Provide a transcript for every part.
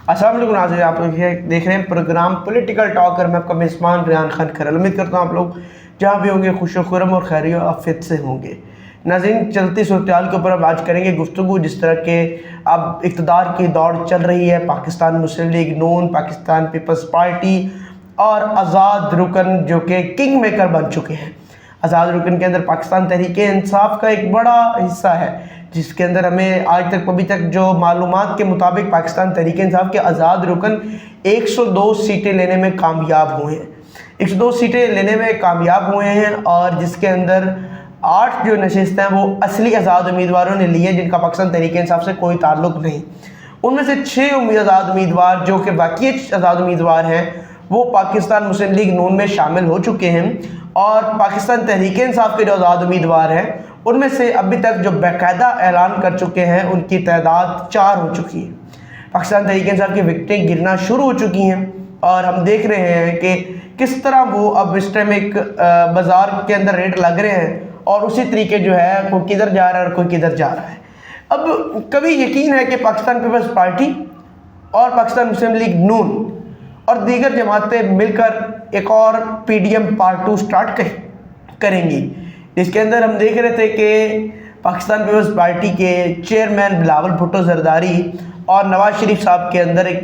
अस्सलाम वालेकुम नाज़रीन, आप लोग देख रहे हैं प्रोग्राम पॉलिटिकल टॉक और मैं आपका मेज़बान रियान खान खैरल। उम्मीद करता हूँ आप लोग जहाँ भी होंगे खुश खुरम और खैरियत आफियत से होंगे। नाज़रीन, चलती सूरत के ऊपर अब आज करेंगे गुफ्तगू। जिस तरह के अब इक़्तिदार की दौड़ चल रही है, पाकिस्तान मुस्लिम लीग नून, पाकिस्तान पीपल्स पार्टी और आज़ाद रुकन जो कि किंग मेकर बन चुके हैं। आज़ाद रुकन के अंदर पाकिस्तान तहरीक इंसाफ का एक बड़ा हिस्सा है, जिसके अंदर हमें आज तक अभी तक जो मालूमात के मुताबिक पाकिस्तान तहरीक इंसाफ के आज़ाद रुकन 102 सीटें लेने में कामयाब हुए हैं। 102 सीटें लेने में कामयाब हुए हैं और जिसके अंदर 8 जो नशिस्तें हैं वो असली आज़ाद उम्मीदवारों ने ली हैं, जिनका पाकिस्तान तहरीक इंसाफ से कोई ताल्लुक़ नहीं। उनमें से 6 आज़ाद उम्मीदवार जो कि बाकी आज़ाद उम्मीदवार हैं वो पाकिस्तान मुस्लिम लीग नून में शामिल हो चुके हैं और पाकिस्तान तहरीक इंसाफ के जो आज़ाद उम्मीदवार हैं उनमें से अभी तक जो बाकायदा ऐलान कर चुके हैं उनकी तादाद 4 हो चुकी है। पाकिस्तान तहरीक इंसाफ की विकटें गिरना शुरू हो चुकी हैं और हम देख रहे हैं कि किस तरह वो अब इस टाइम एक बाज़ार के अंदर रेट लग रहे हैं और उसी तरीके जो है कोई किधर जा रहा है और कोई किधर जा रहा है। अब कभी यकीन है कि पाकिस्तान पीपल्स पार्टी और पाकिस्तान मुस्लिम लीग नून और दीगर जमातें मिलकर एक और PDM पार्ट 2 स्टार्ट करेंगी, जिसके अंदर हम देख रहे थे कि पाकिस्तान पीपल्स पार्टी के चेयरमैन बिलावल भुट्टो जरदारी और नवाज शरीफ साहब के अंदर एक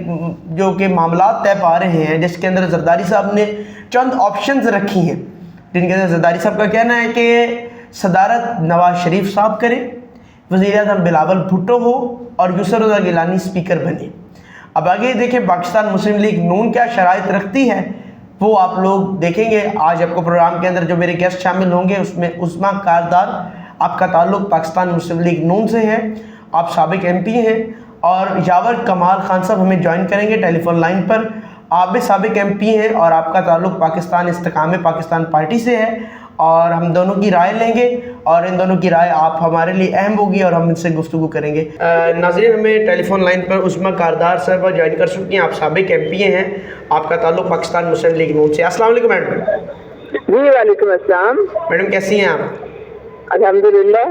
जो कि मामला तय पा रहे हैं, जिसके अंदर जरदारी साहब ने चंद ऑप्शंस रखी हैं, जिनके अंदर जरदारी साहब का कहना है कि सदारत नवाज शरीफ साहब करें, वज़ीर-ए-आज़म बिलावल भुट्टो हो और यूसुफ रज़ा गिलानी स्पीकर बने। अब आगे देखें पाकिस्तान मुस्लिम लीग नून क्या शराइत रखती है वो आप लोग देखेंगे। आज आपको प्रोग्राम के अंदर जो मेरे गेस्ट शामिल होंगे उसमें उस्मा कारदार, आपका ताल्लुक़ पाकिस्तान मुस्लिम लीग नून से है, आप साबिक MP हैं, और यावर कमाल खान साहब हमें ज्वाइन करेंगे टेलीफोन लाइन पर। आप भी साबिक MP हैं और आपका ताल्लुक़ पाकिस्तान इस्तेकाम पाकिस्तान पार्टी से है और हम दोनों की राय लेंगे और इन दोनों की राय आप हमारे लिए अहम होगी और हम इनसे गुफ्तगू करेंगे। नाज़रीन, हमें टेलीफोन लाइन पर उस्मा कारदार साहब ज्वाइन कर चुकी हैं। आप साबिक MP हैं, आपका ताल्लुक़ पाकिस्तान मुस्लिम लीग नून से। अस्सलाम वालेकुम मैडम। जी वालेकुम अस्सलाम। मैडम कैसी हैं आप? अल्हम्दुलिल्लाह।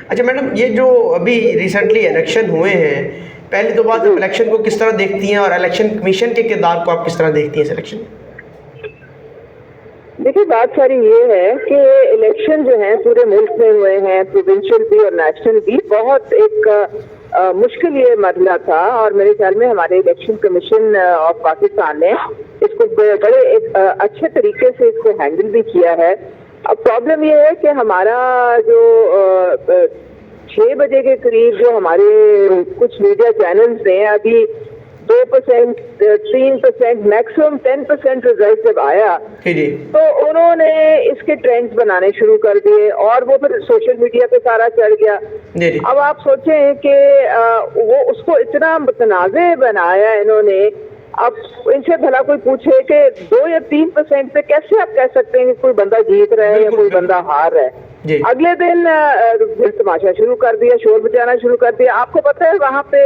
अच्छा मैडम, ये जो अभी रिसेंटली इलेक्शन हुए हैं, पहली तो बात, इलेक्शन को किस तरह देखती हैं और इलेक्शन कमीशन के किरदार को आप किस तरह देखती हैं इस इलेक्शन में? देखिए, बात सारी ये है कि इलेक्शन जो है पूरे मुल्क में हुए हैं, प्रोविंशियल भी और नेशनल भी। बहुत एक मुश्किल ये मरला था और मेरे ख्याल में हमारे इलेक्शन कमीशन ऑफ पाकिस्तान ने इसको बड़े एक अच्छे तरीके से इसको हैंडल भी किया है। अब प्रॉब्लम ये है कि हमारा जो 6 बजे के करीब जो हमारे कुछ मीडिया चैनल्स हैं, अभी 2%, 3%, मैक्सिमम 10% रिजल्ट जब आया तो उन्होंने इसके ट्रेंड्स बनाने शुरू कर दिए और वो फिर सोशल मीडिया पे सारा चढ़ गया। अब आप सोचें कि वो उसको इतना मुतनाज़े बनाया इन्होंने। अब इनसे भला कोई पूछे कि 2 या 3% पे कैसे आप कह सकते हैं कि कोई बंदा जीत रहा है या कोई बंदा हार रहा है। अगले दिन तमाशा शुरू कर दिया, शोर मचाना शुरू कर दिया। आपको पता है वहाँ पे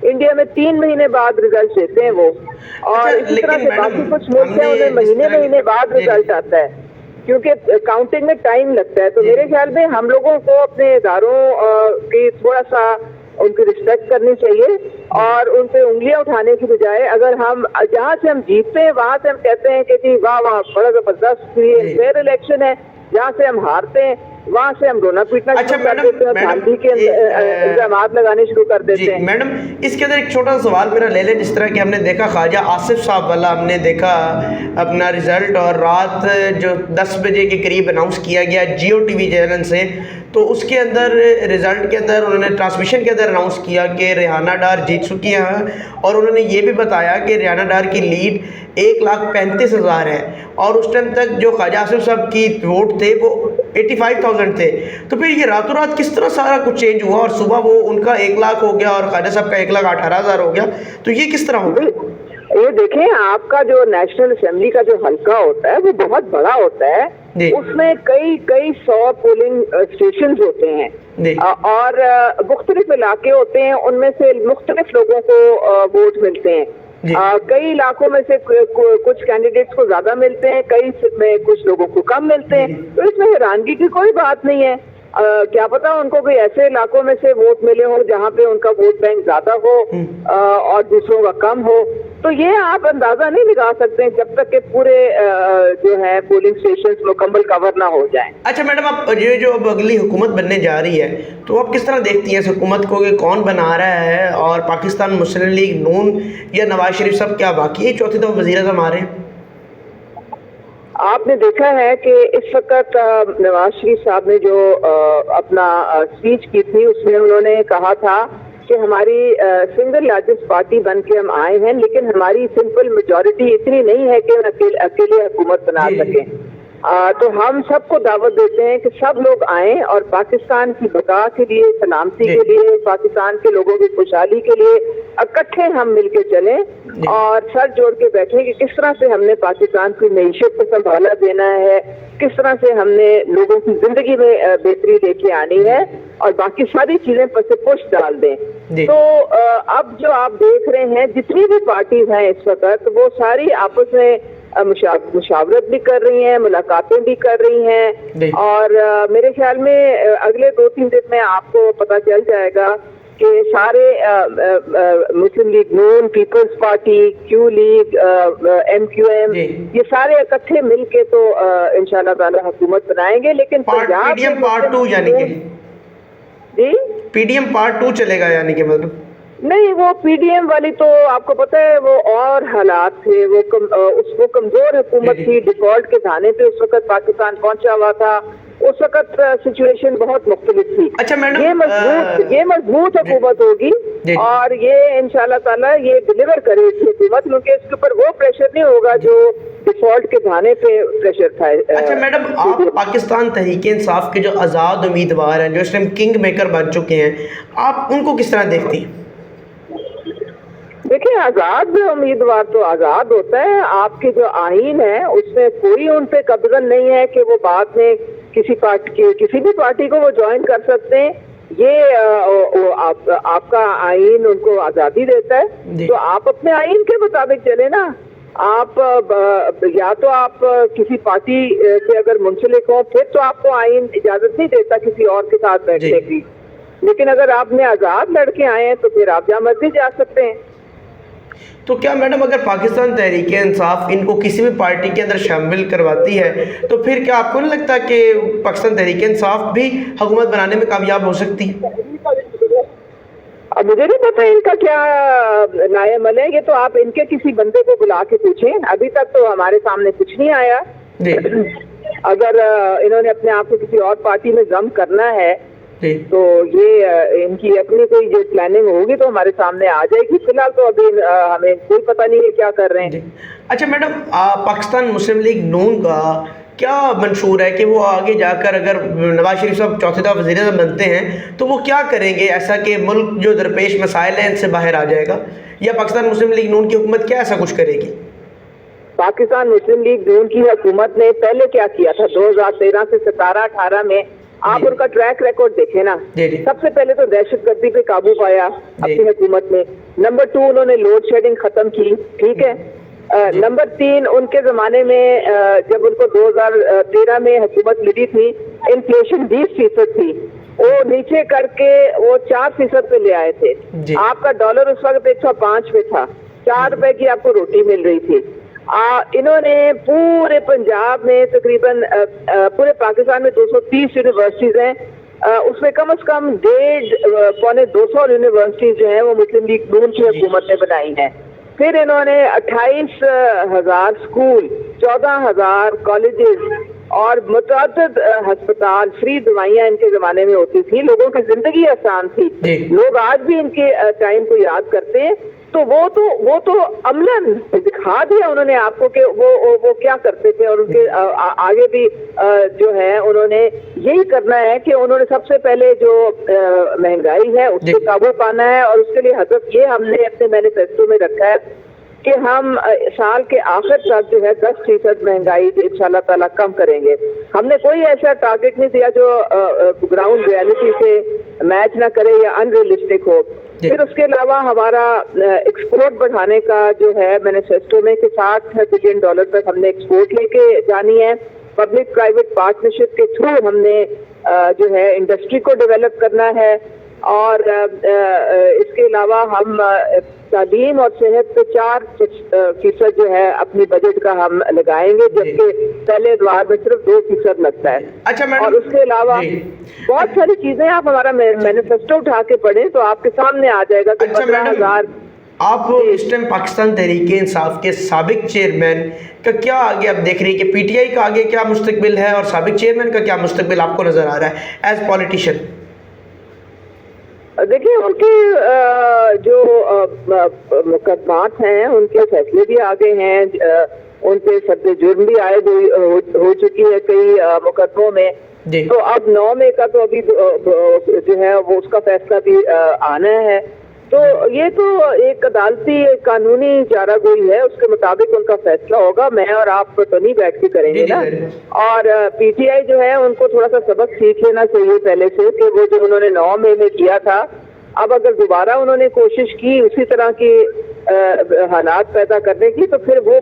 इंडिया में 3 महीने बाद रिजल्ट देते हैं वो, और इसी तरह से बाकी कुछ मुल्क हैं उन्हें महीने बाद रिजल्ट आता है, क्योंकि काउंटिंग में टाइम लगता है। तो मेरे ख्याल में हम लोगों को अपने इदारों की थोड़ा सा उनकी रिस्पेक्ट करनी चाहिए और उन पे उंगलियां उठाने की बजाय अगर हम जहाँ से हम जीतते हैं वहां से हम कहते हैं कि जी वाह वाह बड़ा जबरदस्त फेयर इलेक्शन है, जहाँ से हम हारते हैं वहाँ से हम रोना पीटना शुरू कर देते हैं, गांधी के इल्जाम लगाने शुरू कर देते हैं। मैडम, इसके अंदर एक छोटा सवाल मेरा ले लें। जिस तरह कि हमने देखा ख्वाजा आसिफ साहब वाला हमने देखा अपना रिज़ल्ट और रात जो 10 बजे के करीब अनाउंस किया गया Jio TV चैनल से, तो उसके अंदर रिज़ल्ट के अंदर उन्होंने ट्रांसमिशन के अंदर अनाउंस किया कि रेहाना डार जीत चुकी हैं और उन्होंने ये भी बताया कि रेहाना डार की लीड 1,35,000 है और उस टाइम तक जो ख्वाजा आसिफ साहब की वोट थे वो 85,000 थे। तो फिर ये रातों रात किस तरह सारा कुछ चेंज हुआ और सुबह वो उनका 1 लाख हो गया और ख्वाजा साहब का 1,18,000 हो गया, तो ये किस तरह होगा? ये देखें, आपका जो नेशनल असेंबली का जो हल्का होता है वो बहुत बड़ा होता है, उसमें कई 100 पोलिंग स्टेशन होते हैं और मुख्तलिफ इलाके होते हैं, उनमें से मुख्तलिफ लोगों को वोट मिलते हैं। कई इलाकों में से कुछ कैंडिडेट्स को ज्यादा मिलते हैं, कई में कुछ लोगों को कम मिलते हैं, तो इसमें हैरानगी की कोई बात नहीं है। क्या पता उनको कोई ऐसे इलाकों में से वोट मिले हो जहाँ पे उनका वोट बैंक ज्यादा हो और दूसरों का कम हो। तो ये आप अंदाजा नहीं लगा सकते जब तक कि पूरे जो है पोलिंग स्टेशंस मुकम्मल कवर ना हो जाएं। अच्छा मैडम, आप ये जो अब अगली हुकूमत बनने जा रही है तो आप किस तरह देखती हैं इस हुकूमत को, कि कौन बना रहा है, और पाकिस्तान मुस्लिम लीग नून या नवाज शरीफ साहब क्या वाकई चौथी दफा वज़ीर-ए-आज़म आ रहे हैं? आपने देखा है कि इस वक्त नवाज शरीफ साहब ने जो अपना स्पीच की थी उसमें उन्होंने कहा था कि हमारी सिंगल लार्जेस्ट पार्टी बन के हम आए हैं, लेकिन हमारी सिंपल मेजॉरिटी इतनी नहीं है कि हम अकेले हुकूमत बना सकें। तो हम सबको दावत देते हैं कि सब लोग आएं और पाकिस्तान की बका के लिए, सलामती के लिए, पाकिस्तान के लोगों की खुशहाली के लिए इकट्ठे हम मिलके चलें और सर जोड़ के बैठें कि किस तरह से हमने पाकिस्तान की मईशत को संभाला देना है, किस तरह से हमने लोगों की जिंदगी में बेहतरी लेके आनी है और बाकी सारी चीजें पर से पुश डाल दें। तो अब जो आप देख रहे हैं जितनी भी पार्टीज हैं इस वक्त वो सारी आपस में मुशावरत भी कर रही हैं, मुलाकातें भी कर रही हैं और मेरे ख्याल में अगले 2-3 दिन में आपको पता चल जाएगा कि सारे मुस्लिम लीग नून, पीपल्स पार्टी, क्यू लीग, MQM ये सारे इकट्ठे मिलके तो इंशाल्लाह ताला हुकूमत बनाएंगे। लेकिन पंजाब PDM पार्ट 2 यानी कि जी PDM पार्ट 2 चलेगा, यानी कि मतलब नहीं, वो PDM वाली तो आपको पता है वो और हालात थे, वो कमजोर हुकूमत थी, डिफॉल्ट के थाने पे उस वक्त पाकिस्तान पहुंचा हुआ था, उस वक्त सिचुएशन बहुत मुख्तलिफ थी। अच्छा मैडम, ये मजबूत हुकूमत होगी और ये इंशाल्लाह ताला ये डिलीवर करेगी हुकूमत, क्योंकि इसके ऊपर वो प्रेशर नहीं होगा जो डिफॉल्ट के थाने पे प्रेशर था। अच्छा मैडम, आप पाकिस्तान तहरीक इंसाफ के जो आज़ाद उम्मीदवार हैं, जो इस टाइम किंग मेकर बन चुके हैं, आप उनको किस तरह देखती हैं? देखिए, आजाद उम्मीदवार तो आजाद होता है, आपके जो आईन है उसमें कोई उन पे कब्ज़न नहीं है कि वो बाद में किसी भी पार्टी को वो ज्वाइन कर सकते हैं। ये आपका आईन उनको आजादी देता है, तो आप अपने आईन के मुताबिक चले ना। आप या तो आप किसी पार्टी से अगर मुंसलिक हो फिर तो आपको आईन इजाजत नहीं देता किसी और के साथ बैठने की, लेकिन अगर आपने आजाद लड़के आए हैं तो फिर आप जहाँ मर्जी जा सकते हैं। तो क्या मैडम, अगर पाकिस्तान तहरीक इंसाफ इनको किसी भी पार्टी के अंदर शामिल करवाती है तो फिर क्या आपको नहीं लगता कि पाकिस्तान तहरीक इंसाफ भी हुकूमत बनाने में कामयाब हो सकती है? अब मुझे नहीं पता इनका क्या लाएमल है, ये तो आप इनके किसी बंदे को बुला के पूछें, अभी तक तो हमारे सामने कुछ नहीं आया। अगर इन्होंने अपने आप को किसी और पार्टी में जम करना है तो ये इनकी अपनी कोई जो प्लानिंग होगी तो हमारे सामने आ जाएगी। फिलहाल तो अभी हमें कोई पता नहीं है क्या कर रहे हैं। अच्छा मैडम, पाकिस्तान मुस्लिम लीग नून का क्या मंशूर है कि वो आगे जाकर अगर नवाज शरीफ साहब चौथी दफा वज़ीर-ए-आज़म बनते हैं तो वो क्या करेंगे ऐसा कि मुल्क जो दरपेश मसाइल हैं इनसे बाहर आ जाएगा, या पाकिस्तान मुस्लिम लीग नून की हुकूमत क्या ऐसा कुछ करेगी? पाकिस्तान मुस्लिम लीग नून की हुकूमत ने पहले क्या किया था 2013 से 17-18 में, आप उनका ट्रैक रिकॉर्ड देखें ना। सबसे पहले तो दहशतगर्दी पे काबू पाया अपनी हुकूमत में। नंबर 2, उन्होंने लोड शेडिंग खत्म की, ठीक है। नंबर 3, उनके जमाने में जब उनको 2013 में हुकूमत मिली थी, इन्फ्लेशन 20% थी, वो नीचे करके वो 4% पे ले आए थे। आपका डॉलर उस वक्त 105 पे था, 4 रुपए की आपको रोटी मिल रही थी। इन्होंने पूरे पंजाब में तकरीबन पूरे पाकिस्तान में 230 यूनिवर्सिटीज हैं, उसमें कम से कम 150-200 यूनिवर्सिटीज जो हैं वो मुस्लिम लीग नून की हुकूमत ने बनाई हैं। फिर इन्होंने 28,000 स्कूल, 14,000 कॉलेजेस और मुतअद्दिद अस्पताल, फ्री दवाइयाँ इनके जमाने में होती थी, लोगों की जिंदगी आसान थी। लोग आज भी इनके टाइम को याद करते हैं। तो वो तो अमलन दिखा दिया उन्होंने आपको कि वो क्या करते थे, और उनके आगे भी जो है उन्होंने यही करना है कि उन्होंने सबसे पहले जो महंगाई है उसको काबू पाना है, और उसके लिए हदफ ये हमने अपने मैनिफेस्टो में रखा है कि हम साल के आखिर तक जो है 10% महंगाई इंशाल्लाह ताला कम करेंगे। हमने कोई ऐसा टारगेट नहीं दिया जो ग्राउंड रियलिटी से मैच ना करे या अनरियलिस्टिक हो। फिर उसके अलावा हमारा एक्सपोर्ट बढ़ाने का जो है मैनिफेस्टो में कि $60 बिलियन तक हमने एक्सपोर्ट लेके जानी है। पब्लिक प्राइवेट पार्टनरशिप के थ्रू हमने जो है इंडस्ट्री को डेवलप करना है और इसके अलावा हम तालीम और सेहत पे 4% जो है अपनी बजट का हम लगाएंगे, जबकि पहले द्वार में सिर्फ 2% लगता है। अच्छा मैडम, और उसके अलावा बहुत सारी चीजें आप हमारा मैनिफेस्टो उठा के पढ़ें तो आपके सामने आ जाएगा कि 15,000। आप इस टाइम पाकिस्तान तहरीके इंसाफ के साबिक चेयरमैन का क्या आगे आप देख रही है कि पीटीआई का आगे क्या मुस्तकबिल है और साबिक चेयरमैन का क्या मुस्तकबिल आपको नजर आ रहा है एज पॉलिटिशियन? देखिए, उनके जो मुकदमात हैं उनके फैसले भी आगे हैं, उन पे सख्त जुर्म भी आयद हो चुकी है कई मुकदमों में। तो अब 9 मई का तो अभी जो है वो उसका फैसला भी आना है। तो ये तो एक अदालती कानूनी चारागोई है, उसके मुताबिक उनका फैसला होगा। मैं और आप तो नहीं बैठ के करेंगे ना। और पीटीआई जो है उनको थोड़ा सा सबक सीख लेना चाहिए पहले से कि वो जो उन्होंने 9 मई में किया था, अब अगर दोबारा उन्होंने कोशिश की उसी तरह की हालात पैदा करने की तो फिर वो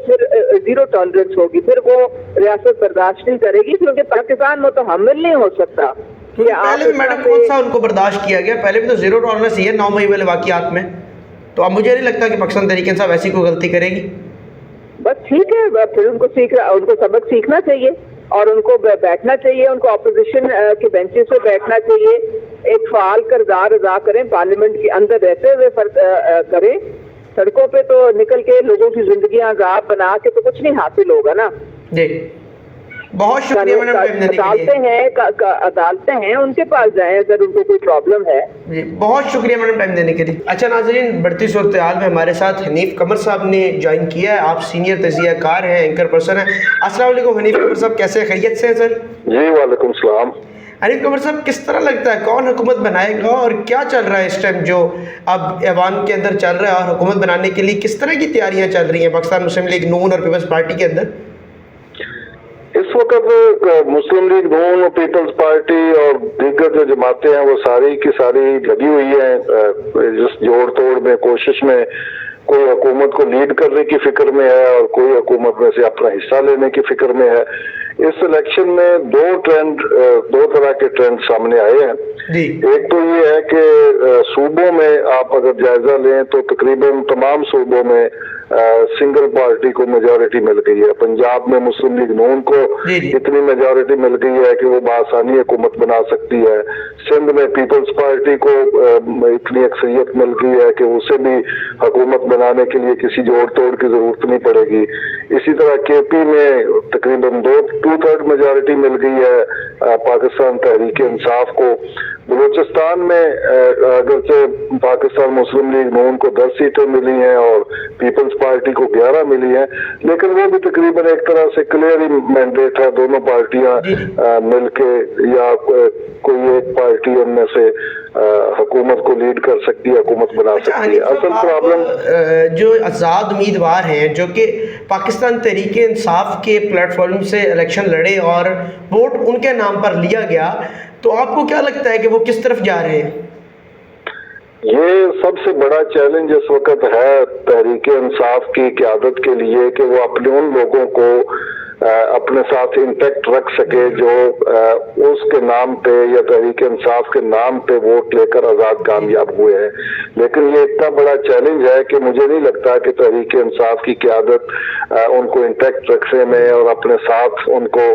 फिर जीरो टॉलरेंस होगी, फिर वो रियासत बर्दाश्त नहीं करेगी, क्योंकि पाकिस्तान मुतहम्मिल नहीं हो सकता। पहले भी मैडम कौन सा उनको बर्दाश्त किया गया? पहले भी तो जीरो टॉलरेंस ही है 9 मई वाले वाक़यात में। तो अब मुझे नहीं लगता कि पाकिस्तान तहरीक इंसाफ ऐसी कोई गलती करेगी। बस ठीक है, फिर उनको सबक सीखना चाहिए और उनको बैठना चाहिए, उनको अपोजिशन के बेंचेस पे बैठना चाहिए, एक फाल किरदार अदा करें, पार्लियामेंट के अंदर रहते हुए करें। सड़कों पे तो निकल के लोगों की जिंदगियां अजाब बना के तो कुछ नहीं हासिल होगा ना जी। बहुत शुक्रिया मैडम टाइम देने के लिए। अदालतें हैं उनके पास जाएं अगर उनको कोई प्रॉब्लम है जी। बहुत शुक्रिया मैडम टाइम देने के लिए। अच्छा नाज़रीन, बढ़ती सूरत हाल में हमारे साथ हनीफ कमर साहब ने ज्वाइन किया है। आप सीनियर तजियाकार हैं, एंकर पर्सन हैं। अस्सलाम वालेकुम हनीफ कमर साहब, कैसे खैरियत से हैं सर? जी वालेकुम सलाम। हनीफ कमर साहब, किस तरह लगता है कौन हुकूमत बनाएगा और क्या चल रहा है इस टाइम जो अब ऐवान के अंदर चल रहा है, और हुकूमत बनाने के लिए किस तरह की तैयारियां चल रही हैं पाकिस्तान मुस्लिम लीग नून और पीपल्स पार्टी के अंदर? इस वक्त मुस्लिम लीग नून, पीपल्स पार्टी और दीगर जो जमातें हैं वो सारी की सारी लगी हुई हैं जिस जोड़ तोड़ में, कोशिश में। कोई हुकूमत को लीड करने की फिक्र में है और कोई हुकूमत में से अपना हिस्सा लेने की फिक्र में है। इस इलेक्शन में दो तरह के ट्रेंड सामने आए हैं। एक तो ये है कि सूबों में आप अगर जायजा लें तो तकरीबन तमाम सूबों में सिंगल पार्टी को मेजॉरिटी मिल गई है। पंजाब में मुस्लिम लीग नून को इतनी मेजॉरिटी मिल गई है कि वो बआसानी हुकूमत बना सकती है। सिंध में पीपल्स पार्टी को इतनी अक्सरियत मिल गई है कि उसे भी हुकूमत बनाने के लिए किसी जोड़ तोड़ की जरूरत नहीं पड़ेगी। इसी तरह केपी में तकरीबन 2/3 मेजॉरिटी मिल गई है पाकिस्तान तहरीक इंसाफ को। बलूचिस्तान में अगरचे पाकिस्तान मुस्लिम लीग नून को 10 सीटें मिली हैं और पीपल्स पार्टी को 11 मिली हैं, लेकिन वो भी तकरीबन एक तरह से क्लियर ही मैंडेट है। दोनों पार्टियां मिलके या कोई एक पार्टी उनमें से हुकूमत को लीड कर सकती है, हुकूमत बना सकती है। असल प्रॉब्लम जो आज़ाद उम्मीदवार हैं जो कि पाकिस्तान तहरीक इंसाफ के प्लेटफॉर्म से इलेक्शन लड़े और वोट उनके नाम पर लिया गया, तो आपको क्या लगता है कि वो किस तरफ जा रहे हैं? ये सबसे बड़ा चैलेंज इस वक्त है तहरीक इंसाफ की क़यादत के लिए कि वो अपने उन लोगों को अपने साथ इंटैक्ट रख सके जो उसके नाम पे या तहरीक इंसाफ के नाम पे वोट लेकर आज़ाद कामयाब हुए हैं। लेकिन ये इतना बड़ा चैलेंज है कि मुझे नहीं लगता कि तहरीक इंसाफ की क़यादत उनको इंटैक्ट रखने में और अपने साथ उनको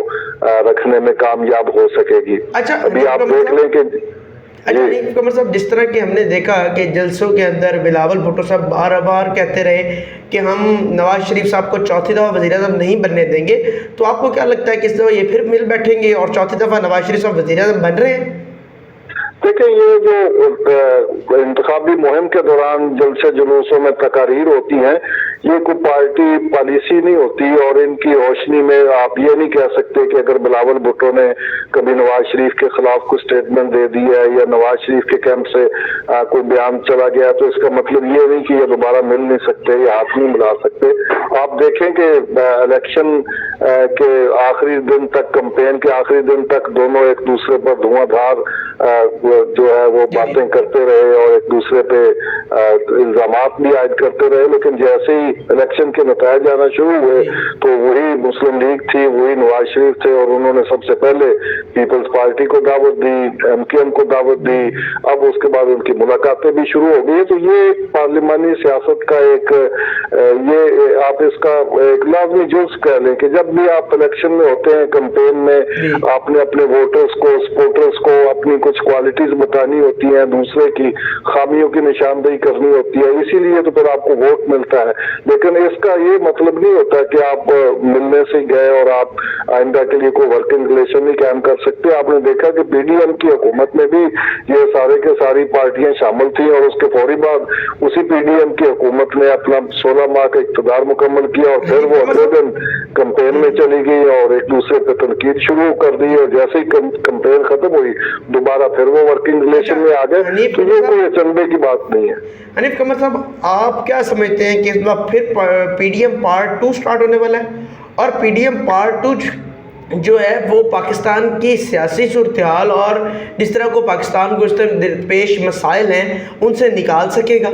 रखने में कामयाब हो सकेगी। अच्छा, अभी आप देख लें कि कमर साहब, जिस तरह कि हमने देखा कि जलसों के अंदर बिलावल भुट्टो साहब बार बार कहते रहे कि हम नवाज शरीफ साहब को चौथी दफ़ा वज़ीर-ए-आज़म नहीं बनने देंगे, तो आपको क्या लगता है कि इस दफ़ा ये फिर मिल बैठेंगे और चौथी दफ़ा नवाज शरीफ साहब वज़ीर-ए-आज़म बन रहे हैं? देखिए, ये जो इंतखाबी मुहिम के दौरान जलसे जुलूसों में तकारीर होती हैं, ये कोई पार्टी पॉलिसी नहीं होती और इनकी रोशनी में आप ये नहीं कह सकते कि अगर बिलावल भुट्टो ने कभी नवाज शरीफ के खिलाफ कोई स्टेटमेंट दे दी है या नवाज शरीफ के कैंप से कोई बयान चला गया तो इसका मतलब ये नहीं कि ये दोबारा मिल नहीं सकते या हाथ नहीं मिला सकते। आप देखें कि इलेक्शन के आखिरी दिन तक, कैंपेन के आखिरी दिन तक दोनों एक दूसरे पर धुआंधार जो है वो बातें करते रहे और एक दूसरे पे इल्जामात भी आयद करते रहे, लेकिन जैसे ही इलेक्शन के नतीजे आना शुरू हुए तो वही मुस्लिम लीग थी, वही नवाज शरीफ थे, और उन्होंने सबसे पहले पीपल्स पार्टी को दावत दी, MKM को दावत दी, अब उसके बाद उनकी मुलाकातें भी शुरू हो गई। तो ये पार्लिमानी सियासत का एक ये आप इसका एक लाजमी जुज़ कह लें कि जब भी आप इलेक्शन में होते हैं, कैंपेन में आपने अपने वोटर्स को, सपोर्टर्स को अपनी कुछ क्वालिटीज बतानी होती हैं, दूसरे की खामियों की निशानदेही करनी होती है, इसीलिए तो फिर आपको वोट मिलता है। लेकिन इसका ये मतलब नहीं होता कि आप मिलने से गए और आप आइंदा के लिए कोई वर्किंग रिलेशन नहीं कायम कर सकते। आपने देखा कि PDM की हुकूमत में भी ये सारे के सारी पार्टियां शामिल थी और उसके फौरी बाद उसी PDM की हुकूमत ने अपना 16 माह का इक़्तिदार मुकम्मल किया और फिर वो अगले दिन कैंपेन में चली गई और एक दूसरे पे तनकीद शुरू कर दी, और जैसे ही कैंपेन खत्म हुई दोबारा फिर वो वर्किंग रिलेशन में आ गए। तो ये कोई अचंभे की बात नहीं है। हनीफ कमर साहब, आप क्या समझते हैं कि इस बार फिर PDM पार्ट 2 स्टार्ट होने वाला है, और PDM पार्ट 2 जो है वो पाकिस्तान की सियासी सूरत-ए-हाल और जिस तरह को पाकिस्तान को इस तरह दरपेश मसाइल हैं उनसे निकाल सकेगा?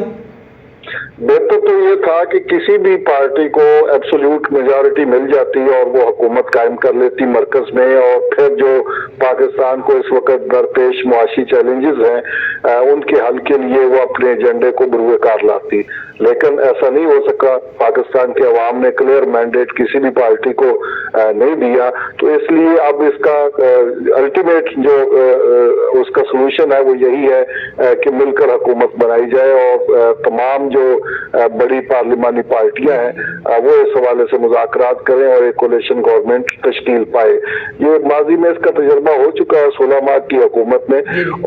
बेहतर तो ये था कि किसी भी पार्टी को एब्सोल्यूट मेजॉरिटी मिल जाती और वो हुकूमत कायम कर लेती मरकज में, और फिर जो पाकिस्तान को इस वक्त दरपेश मुआशी चैलेंजेस हैं उनके हल के लिए वो अपने एजेंडे को बुरुकार लाती। लेकिन ऐसा नहीं हो सका, पाकिस्तान के अवाम ने क्लियर मैंडेट किसी भी पार्टी को नहीं दिया। तो इसलिए अब इसका अल्टीमेट जो उसका सोल्यूशन है वो यही है कि मिलकर हुकूमत बनाई जाए और तमाम जो बड़ी पार्लिमानी पार्टियां हैं वो इस हवाले से मुज़ाकरात करें और एक कोलिशन गवर्नमेंट तश्कील पाए। ये माजी में इसका तजर्बा हो चुका है 16 माह की हुकूमत में,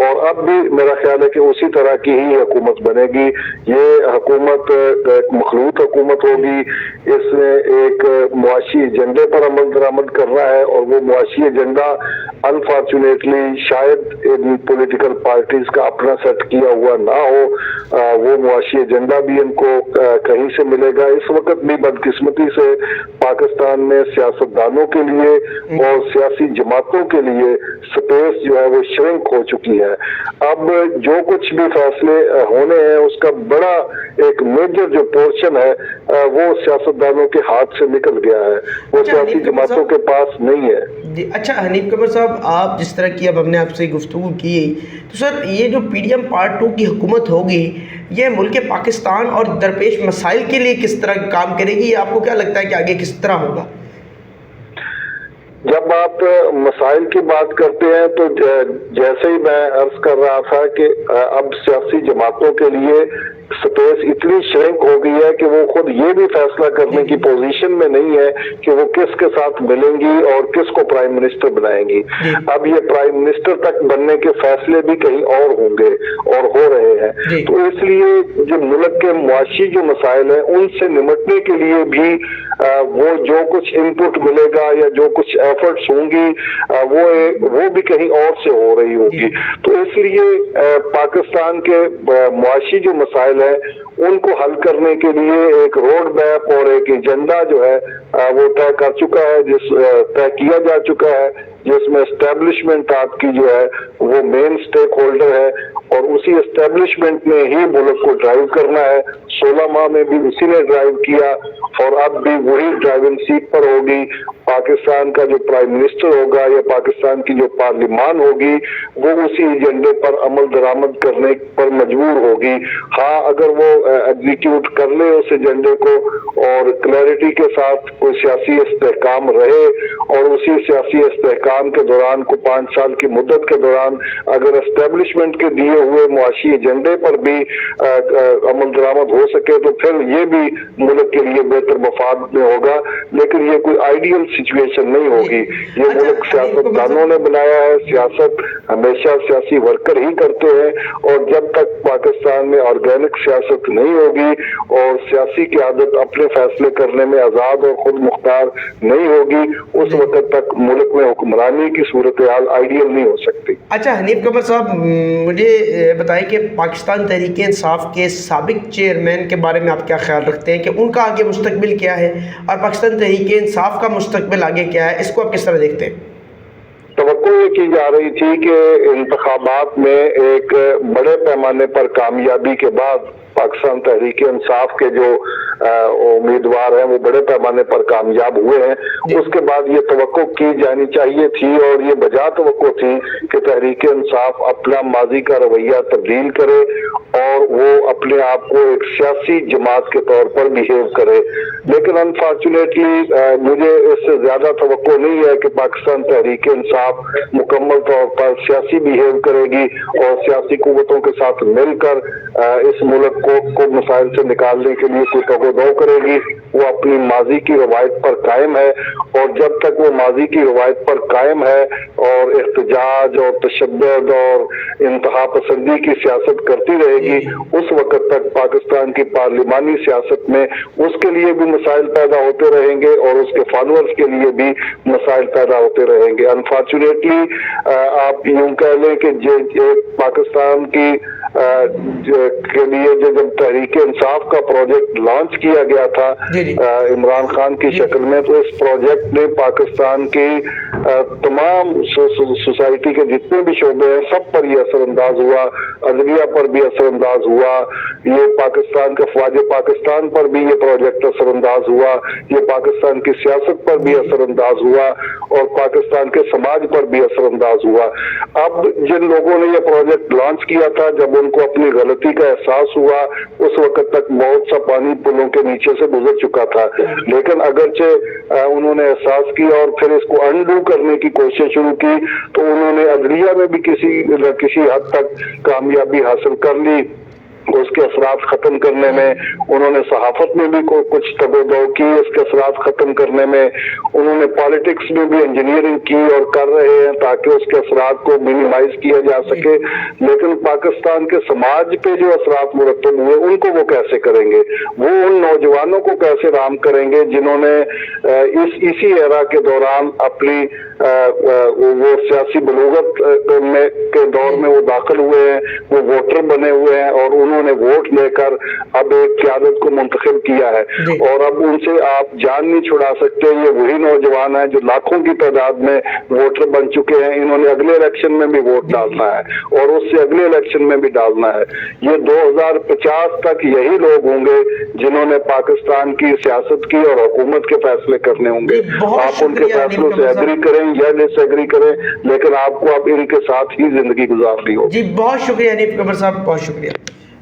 और अब भी मेरा ख्याल है कि उसी तरह की ही हुकूमत बनेगी। ये हुकूमत एक मखलूत हुकूमत होगी, इसमें एक मुआशी एजेंडे पर अमल दरामद करना है, और वो मुआशी एजेंडा अनफॉर्चुनेटली शायद इन पॉलिटिकल पार्टीज का अपना सेट किया हुआ ना हो, वो मुआशी एजेंडा भी इनको कहीं से मिलेगा। इस वक्त भी बदकिस्मती से पाकिस्तान में सियासतदानों के लिए और सियासी जमातों के लिए स्पेस जो है वो श्रिंक हो चुकी है। अब जो कुछ भी फैसले होने हैं उसका बड़ा एक मेजर जो पोर्शन है वो सियासतदानों के हाथ से निकल गया है, वो सियासी जमातों के पास नहीं है। अच्छा हनीफ कमर साहब, आप जिस तरह की अब हमने आपसे गुफ्तगू की, तो सर ये जो PDM पार्ट 2 की हुकूमत होगी ये मुल्क पाकिस्तान और दरपेश मसाइल के लिए किस तरह काम करेगी? आपको क्या लगता है कि आगे किस तरह होगा? जब आप मसाइल की बात करते हैं तो जैसे ही मैं अर्ज कर रहा था कि अब सियासी जमातों के लिए स्पेस इतनी श्रिंक हो गई है कि वो खुद ये भी फैसला करने की पोजीशन में नहीं है कि वो किसके साथ मिलेंगी और किसको प्राइम मिनिस्टर बनाएंगी। अब ये प्राइम मिनिस्टर तक बनने के फैसले भी कहीं और होंगे और हो रहे हैं। तो इसलिए जो मुल्क के मुआशी जो मसाइल हैं उनसे निमटने के लिए भी वो जो कुछ इनपुट मिलेगा या जो कुछ एफर्ट्स होंगी वो भी कहीं और से हो रही होगी। तो इसलिए पाकिस्तान के मुआशी जो मसाइल है उनको हल करने के लिए एक रोड मैप और एक एजेंडा जो है वो तय कर चुका है, तय किया जा चुका है, जिसमें एस्टेब्लिशमेंट आपकी जो है वो मेन स्टेक होल्डर है और उसी एस्टेब्लिशमेंट ने ही मुल्क को ड्राइव करना है। 16 माह में भी उसी ने ड्राइव किया और अब भी वही ड्राइविंग सीट पर होगी। पाकिस्तान का जो प्राइम मिनिस्टर होगा या पाकिस्तान की जो पार्लिमान होगी वो उसी एजेंडे पर अमल दरामद करने पर मजबूर होगी। हाँ, अगर वो एग्जीक्यूट कर ले उस एजेंडे को और क्लैरिटी के साथ कोई सियासी इस्तेहकाम रहे और उसी सियासी इस्तेहकाम के दौरान को 5 साल की मुद्दत के दौरान अगर एस्टेब्लिशमेंट के दिए हुए मुआशी एजेंडे पर भी अमल दरामद हो सके तो फिर ये भी मुल्क के लिए बेहतर मफाद में होगा। लेकिन ये कोई आइडियल सिचुएशन नहीं होगी। ये मुल्क सियासतदानों ने बनाया है, सियासत हमेशा सियासी वर्कर ही करते हैं और जब तक पाकिस्तान में ऑर्गेनिक सियासत नहीं होगी और सियासी क़यादत अपने फैसले करने में आज़ाद और खुद मुख्तार नहीं होगी उस वक्त तक मुल्क में हुक्मरानी की सूरत हाल आइडियल नहीं हो सकती। अच्छा हनीफ कमर साहब, मुझे बताएं कि पाकिस्तान तहरीक इंसाफ के साबिक चेयरमैन के बारे में आप क्या ख्याल रखते हैं कि उनका आगे मुस्तकबिल क्या है और पाकिस्तान तहरीक इंसाफ का मुस्तकबिल आगे क्या है, इसको आप किस तरह देखते हैं? तवक्को ये की जा रही थी कि इंतखाबात में एक बड़े पैमाने पर कामयाबी के बाद पाकिस्तान तहरीक इंसाफ के जो उम्मीदवार हैं वो बड़े पैमाने पर कामयाब हुए हैं, उसके बाद ये तवक्को की जानी चाहिए थी और ये बजा तवक्को थी कि तहरीक इंसाफ अपना माजी का रवैया तब्दील करे और वो अपने आप को एक सियासी जमात के तौर पर बिहेव करे। लेकिन अनफॉर्चुनेटली मुझे इससे ज्यादा तवक्को नहीं है कि पाकिस्तान तहरीक इंसाफ मुकम्मल तौर पर सियासी बिहेव करेगी और सियासी कुव्वतों के साथ मिलकर इस मुल्क को मसाइल से निकालने के लिए कोई तगोदो करेगी। वो अपनी माजी की रवायत पर कायम है और जब तक वो माजी की रवायत पर कायम है और एहतजाज और तशद्दुद और इंतहा पसंदी की सियासत करती रहेगी, उस वक्त तक पाकिस्तान की पार्लिमानी सियासत में उसके लिए भी मसाइल पैदा होते रहेंगे और उसके फॉलोअर्स के लिए भी मसाइल पैदा होते रहेंगे। अनफॉर्चुनेटली आप यूं कह लें कि पाकिस्तान की के लिए जो जब तहरीक इंसाफ का प्रोजेक्ट लॉन्च किया गया था इमरान खान की शक्ल में, तो इस प्रोजेक्ट ने पाकिस्तान की तमाम सोसाइटी के जितने भी शोबे हैं सब पर ये असरअंदाज हुआ, अदलिया पर भी असरअंदाज हुआ, ये पाकिस्तान के ख्वाज पाकिस्तान पर भी ये प्रोजेक्ट असरअंदाज हुआ, ये पाकिस्तान की सियासत पर भी असरअंदाज हुआ और पाकिस्तान के समाज पर भी असरअंदाज हुआ। अब जिन लोगों ने ये प्रोजेक्ट लॉन्च किया था, जब उनको अपनी गलती का एहसास हुआ, उस वक्त तक बहुत सा पानी पुलों के नीचे से गुजर चुका था, लेकिन अगरचे उन्होंने एहसास किया और फिर इसको अनडू करने की कोशिश शुरू की, तो उन्होंने अदलिया में भी किसी हद तक कामयाबी हासिल कर ली। उसके असरात खत्म करने में उन्होंने सहाफत में भी कुछ तगोदो की, इसके असरात खत्म करने में उन्होंने पॉलिटिक्स में भी इंजीनियरिंग की और कर रहे हैं ताकि उसके असरात को मिनिमाइज किया जा सके। लेकिन पाकिस्तान के समाज पे जो असरात मुरतब हुए उनको वो कैसे करेंगे? वो उन नौजवानों को कैसे राम करेंगे जिन्होंने इसी एरा के दौरान अपनी वो सियासी बलूगत के दौर में वो दाखिल हुए हैं, वो वोटर बने हुए हैं और उन्होंने वोट लेकर अब एक क़यादत को मुंतखब किया है और अब उनसे आप जान नहीं छुड़ा सकते। ये वही नौजवान हैं जो लाखों की तादाद में वोटर बन चुके हैं, इन्होंने अगले इलेक्शन में भी वोट डालना है और उससे अगले इलेक्शन में भी डालना है। ये 2050 तक यही लोग होंगे जिन्होंने पाकिस्तान की सियासत की और हुकूमत के फैसले करने होंगे। आप उनके फैसलों से एग्री करें या डिसएग्री करें, लेकिन आपको अब इनके साथ ही जिंदगी गुजारनी हो। जी बहुत शुक्रिया हनीफ कमर साहब, बहुत शुक्रिया।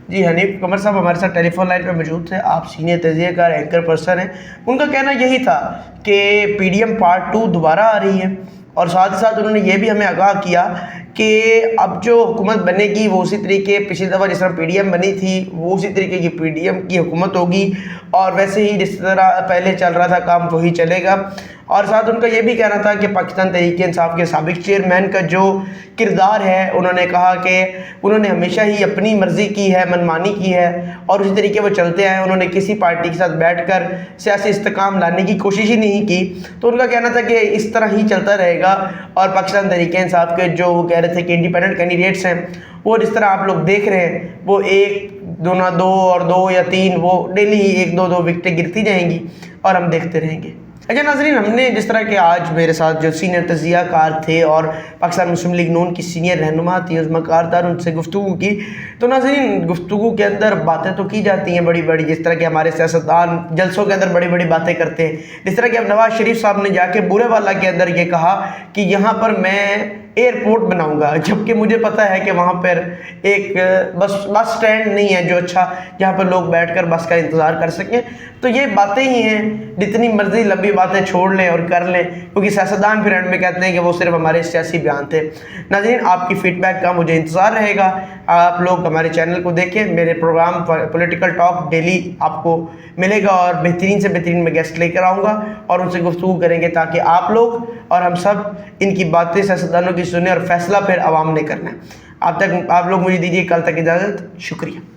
जी हनीफ कमर साहब हमारे साथ टेलीफोन लाइन पे मौजूद थे। आप सीनियर तजज़ियाकार एंकर पर्सन हैं। उनका कहना यही था कि पीडीएम पार्ट 2 दोबारा आ रही है और साथ ही साथ उन्होंने ये भी हमें आगाह किया कि अब जो हुकूमत बनेगी वो उसी तरीके पिछली दफ़ा जिस तरह पीडीएम बनी थी वो उसी तरीके की पीडीएम की हुकूमत होगी और वैसे ही जिस तरह पहले चल रहा था काम वही चलेगा। और साथ उनका ये भी कहना था कि पाकिस्तान तहरीक इंसाफ के साबिक चेयरमैन का जो किरदार है, उन्होंने कहा कि उन्होंने हमेशा ही अपनी मर्ज़ी की है, मनमानी की है और उसी तरीके वो चलते आए। उन्होंने किसी पार्टी के साथ बैठकर सियासी इस्तेकाम लाने की कोशिश ही नहीं की। तो उनका कहना था कि इस तरह ही चलता रहेगा और पाकिस्तान तहरीक इंसाफ के जो वो कह रहे थे कि इंडिपेंडेंट कैंडिडेट्स हैं वो जिस तरह आप लोग देख रहे हैं वो 1-2 और 2 या 3 वो डेली ही 1-2 विकेटें गिरती जाएंगी और हम देखते रहेंगे। अच्छा नाज़रीन, हमने जिस तरह के आज मेरे साथ जो सीनियर तजज़ियाकार थे और पाकिस्तान मुस्लिम लीग नून की सीनियर रहनुमा थी उज़्मा कारदार, उनसे गुफ्तगू की, तो नाज़रीन गुफ्तगू के अंदर बातें तो की जाती हैं बड़ी बड़ी, जिस तरह के हमारे सियासतदान जलसों के अंदर बड़ी बड़ी बातें करते हैं। जिस तरह कि अब नवाज़ शरीफ साहब ने जाके बुरेवाला के अंदर ये कहा कि यहाँ पर मैं एयरपोर्ट बनाऊंगा, जबकि मुझे पता है कि वहाँ पर एक बस स्टैंड नहीं है जो अच्छा जहाँ पर लोग बैठकर बस का इंतज़ार कर सकें। तो ये बातें ही हैं, जितनी मर्जी लंबी बातें छोड़ लें और कर लें, क्योंकि सियासतदान फिर एंड में कहते हैं कि वो सिर्फ हमारे सियासी बयान थे। नाज़रीन आपकी फ़ीडबैक का मुझे इंतज़ार रहेगा। आप लोग हमारे चैनल को देखें, मेरे प्रोग्राम पॉलिटिकल टॉक डेली आपको मिलेगा और बेहतरीन से बेहतरीन मैं गेस्ट लेकर आऊँगा और उनसे गुफ्तगू करेंगे ताकि आप लोग और हम सब इनकी बातें सियासतदानों की सुने और फैसला फिर आवाम ने करना है। आप लोग मुझे दीजिए कल तक इजाज़त। शुक्रिया।